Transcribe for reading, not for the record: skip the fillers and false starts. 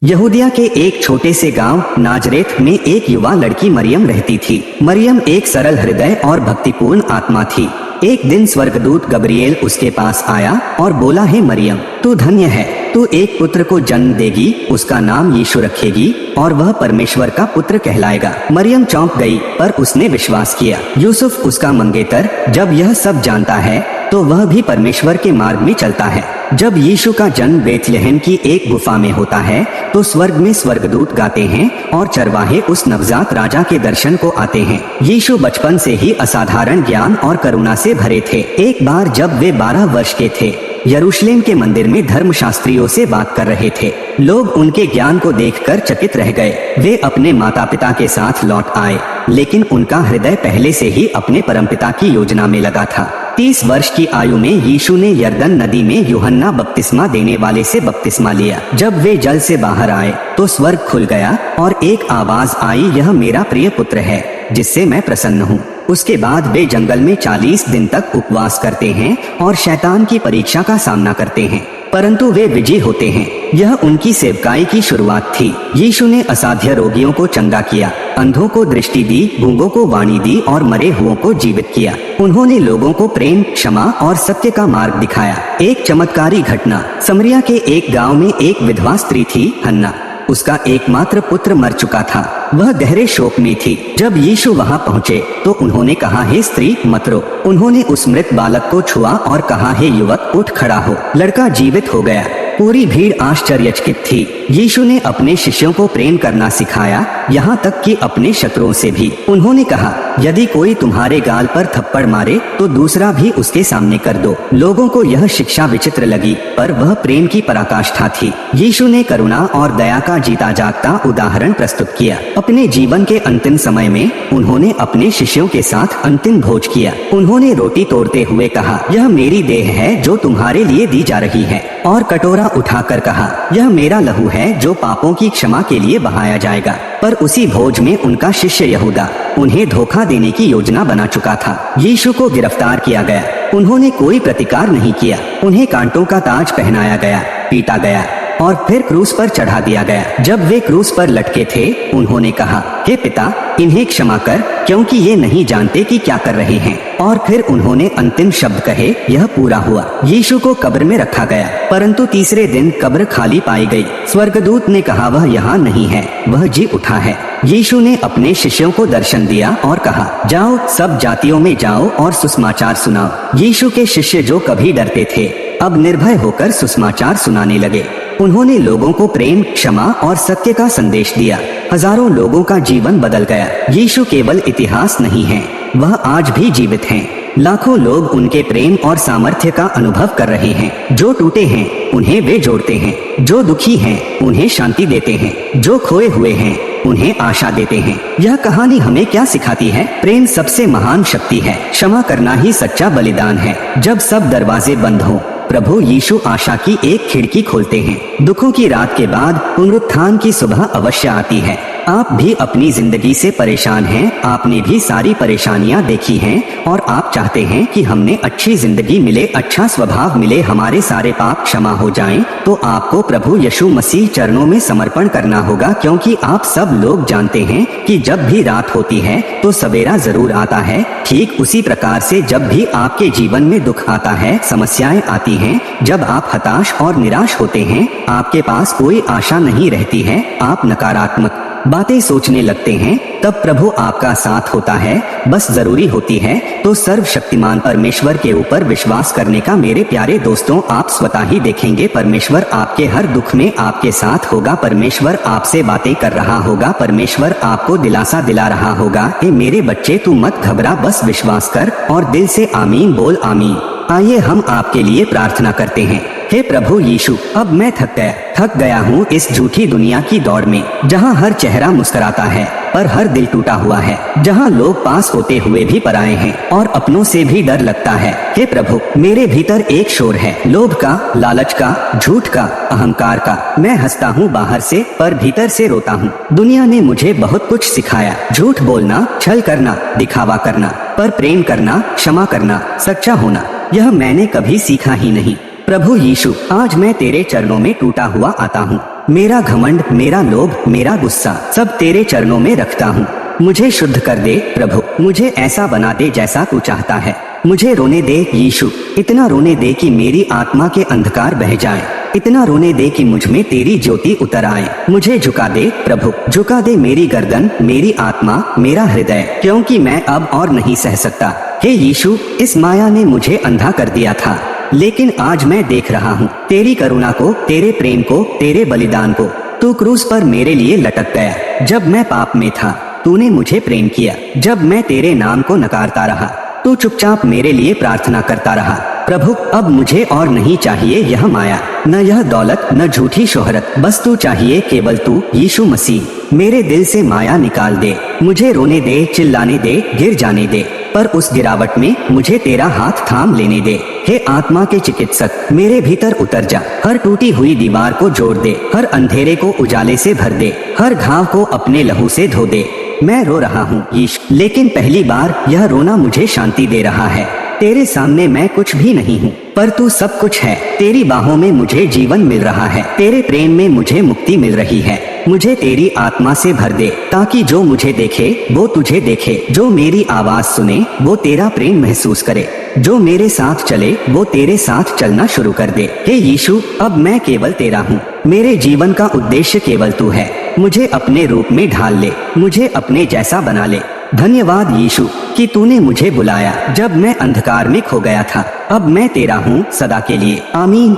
यहूदिया के एक छोटे से गांव नाजरेथ में एक युवा लड़की मरियम रहती थी। मरियम एक सरल हृदय और भक्तिपूर्ण आत्मा थी। एक दिन स्वर्गदूत गब्रिएल उसके पास आया और बोला, हे मरियम, तू धन्य है, तू एक पुत्र को जन्म देगी, उसका नाम यीशु रखेगी और वह परमेश्वर का पुत्र कहलाएगा। मरियम चौंक गई, पर उसने विश्वास किया। यूसुफ उसका मंगेतर जब यह सब जानता है तो वह भी परमेश्वर के मार्ग में चलता है। जब यीशु का जन्म बेथलेहम की एक गुफा में होता है तो स्वर्ग में स्वर्गदूत गाते हैं और चरवाहे उस नवजात राजा के दर्शन को आते हैं। यीशु बचपन से ही असाधारण ज्ञान और करुणा से भरे थे। एक बार जब वे 12 वर्ष के थे, यरूशलेम के मंदिर में धर्मशास्त्रियों से बात कर रहे थे। लोग उनके ज्ञान को देखकर चकित रह गए। वे अपने माता पिता के साथ लौट आए, लेकिन उनका हृदय पहले से ही अपने परमपिता की योजना में लगा था। 30 वर्ष की आयु में यीशु ने यरदन नदी में यूहन्ना बपतिस्मा देने वाले से बपतिस्मा लिया। जब वे जल से बाहर आए तो स्वर्ग खुल गया और एक आवाज आई, यह मेरा प्रिय पुत्र है जिससे मैं प्रसन्न हूँ। उसके बाद वे जंगल में 40 दिन तक उपवास करते हैं और शैतान की परीक्षा का सामना करते हैं, परंतु वे विजयी होते हैं। यह उनकी सेवकाई की शुरुआत थी। यीशु ने असाध्य रोगियों को चंगा किया, अंधों को दृष्टि दी, गूंगों को वाणी दी और मरे हुओं को जीवित किया। उन्होंने लोगों को प्रेम, क्षमा और सत्य का मार्ग दिखाया। एक चमत्कारी घटना। समरिया के एक गांव में एक विधवा स्त्री थी, हन्ना। उसका एकमात्र पुत्र मर चुका था। वह गहरे शोक में थी। जब यीशु वहां पहुंचे तो उन्होंने कहा, हे स्त्री, मत रो। उन्होंने उस मृत बालक को छुआ और कहा, हे युवक, उठ खड़ा हो। लड़का जीवित हो गया। पूरी भीड़ आश्चर्यचकित थी। यीशु ने अपने शिष्यों को प्रेम करना सिखाया, यहाँ तक कि अपने शत्रुओं से भी। उन्होंने कहा, यदि कोई तुम्हारे गाल पर थप्पड़ मारे तो दूसरा भी उसके सामने कर दो। लोगों को यह शिक्षा विचित्र लगी, पर वह प्रेम की पराकाष्ठा थी। यीशु ने करुणा और दया का जीता जागता उदाहरण प्रस्तुत किया। अपने जीवन के अंतिम समय में उन्होंने अपने शिष्यों के साथ अंतिम भोज किया। उन्होंने रोटी तोड़ते हुए कहा, यह मेरी देह है जो तुम्हारे लिए दी जा रही है, और कटोरा उठाकर कहा, यह मेरा लहू है जो पापों की क्षमा के लिए बहाया जाएगा। पर उसी भोज में उनका शिष्य यहूदा उन्हें धोखा देने की योजना बना चुका था। यीशु को गिरफ्तार किया गया। उन्होंने कोई प्रतिकार नहीं किया। उन्हें कांटों का ताज पहनाया गया, पीटा गया और फिर क्रूस पर चढ़ा दिया गया। जब वे क्रूस पर लटके थे, उन्होंने कहा, हे पिता, इन्हें क्षमा कर, क्योंकि ये नहीं जानते कि क्या कर रहे हैं। और फिर उन्होंने अंतिम शब्द कहे, यह पूरा हुआ। यीशु को कब्र में रखा गया, परंतु तीसरे दिन कब्र खाली पाई गई। स्वर्गदूत ने कहा, वह यहाँ नहीं है, वह जी उठा है। यीशु ने अपने शिष्यों को दर्शन दिया और कहा, जाओ, सब जातियों में जाओ और सुसमाचार सुनाओ। यीशु के शिष्य जो कभी डरते थे, अब निर्भय होकर सुसमाचार सुनाने लगे। उन्होंने लोगों को प्रेम, क्षमा और सत्य का संदेश दिया। हजारों लोगों का जीवन बदल गया। यीशु केवल इतिहास नहीं है, वह आज भी जीवित हैं। लाखों लोग उनके प्रेम और सामर्थ्य का अनुभव कर रहे हैं। जो टूटे हैं उन्हें वे जोड़ते हैं, जो दुखी हैं उन्हें शांति देते हैं, जो खोए हुए हैं उन्हें आशा देते हैं। यह कहानी हमें क्या सिखाती है? प्रेम सबसे महान शक्ति है। क्षमा करना ही सच्चा बलिदान है। जब सब दरवाजे बंद हों, प्रभु यीशु आशा की एक खिड़की खोलते हैं। दुखों की रात के बाद पुनरुत्थान की सुबह अवश्य आती है। आप भी अपनी जिंदगी से परेशान हैं, आपने भी सारी परेशानियां देखी हैं और आप चाहते हैं कि हमें अच्छी जिंदगी मिले, अच्छा स्वभाव मिले, हमारे सारे पाप क्षमा हो जाएं, तो आपको प्रभु यीशु मसीह चरणों में समर्पण करना होगा, क्योंकि आप सब लोग जानते हैं कि जब भी रात होती है तो सवेरा जरूर आता है। ठीक उसी प्रकार से जब भी आपके जीवन में दुख आता है, समस्याएं आती हैं, जब आप हताश और निराश होते हैं, आपके पास कोई आशा नहीं रहती है, आप नकारात्मक बातें सोचने लगते हैं, तब प्रभु आपका साथ होता है। बस जरूरी होती है तो सर्वशक्तिमान परमेश्वर के ऊपर विश्वास करने का। मेरे प्यारे दोस्तों, आप स्वतः ही देखेंगे परमेश्वर आपके हर दुख में आपके साथ होगा। परमेश्वर आपसे बातें कर रहा होगा। परमेश्वर आपको दिलासा दिला रहा होगा, ए मेरे बच्चे, तू मत घबरा, बस विश्वास कर और दिल से आमीन बोल। आमीन। आइए हम आपके लिए प्रार्थना करते हैं। हे प्रभु यीशु, अब मैं थक गया हूँ इस झूठी दुनिया की दौड़ में, जहाँ हर चेहरा मुस्कुराता है पर हर दिल टूटा हुआ है, जहाँ लोग पास होते हुए भी पराए हैं और अपनों से भी डर लगता है। हे प्रभु, मेरे भीतर एक शोर है, लोभ का, लालच का, झूठ का, अहंकार का। मैं हंसता हूँ बाहर से पर भीतर से रोता हूँ। दुनिया ने मुझे बहुत कुछ सिखाया, झूठ बोलना, छल करना, दिखावा करना, पर प्रेम करना, क्षमा करना, सच्चा होना, यह मैंने कभी सीखा ही नहीं। प्रभु यीशु, आज मैं तेरे चरणों में टूटा हुआ आता हूँ। मेरा घमंड, मेरा लोभ, मेरा गुस्सा सब तेरे चरणों में रखता हूँ। मुझे शुद्ध कर दे प्रभु, मुझे ऐसा बना दे जैसा तू चाहता है। मुझे रोने दे यीशु, इतना रोने दे कि मेरी आत्मा के अंधकार बह जाए, इतना रोने दे कि मुझ में तेरी ज्योति उतर आए। मुझे झुका दे प्रभु, झुका दे मेरी गर्दन, मेरी आत्मा, मेरा हृदय, क्योंकि मैं अब और नहीं सह सकता। हे यीशु, इस माया ने मुझे अंधा कर दिया था, लेकिन आज मैं देख रहा हूँ तेरी करुणा को, तेरे प्रेम को, तेरे बलिदान को। तू क्रूस पर मेरे लिए लटक गया। जब मैं पाप में था तूने मुझे प्रेम किया। जब मैं तेरे नाम को नकारता रहा तू चुपचाप मेरे लिए प्रार्थना करता रहा। प्रभु, अब मुझे और नहीं चाहिए यह माया, न यह दौलत, न झूठी शोहरत, बस तू चाहिए, केवल तू यीशु मसीह। मेरे दिल से माया निकाल दे, मुझे रोने दे, चिल्लाने दे, गिर जाने दे, पर उस गिरावट में मुझे तेरा हाथ थाम लेने दे। हे आत्मा के चिकित्सक, मेरे भीतर उतर जा, हर टूटी हुई दीवार को जोड़ दे, हर अंधेरे को उजाले से भर दे, हर घाव को अपने लहू से धो दे। मैं रो रहा हूँ यीशु, लेकिन पहली बार यह रोना मुझे शांति दे रहा है। तेरे सामने मैं कुछ भी नहीं हूँ, पर तू सब कुछ है। तेरी बाहों में मुझे जीवन मिल रहा है, तेरे प्रेम में मुझे मुक्ति मिल रही है। मुझे तेरी आत्मा से भर दे, ताकि जो मुझे देखे वो तुझे देखे, जो मेरी आवाज सुने वो तेरा प्रेम महसूस करे, जो मेरे साथ चले वो तेरे साथ चलना शुरू कर दे। हे यीशु, अब मैं केवल तेरा हूँ, मेरे जीवन का उद्देश्य केवल तू है। मुझे अपने रूप में ढाल ले, मुझे अपने जैसा बना ले। धन्यवाद यीशु कि तूने मुझे बुलाया जब मैं अंधकार में खो गया था। अब मैं तेरा हूँ सदा के लिए। आमीन।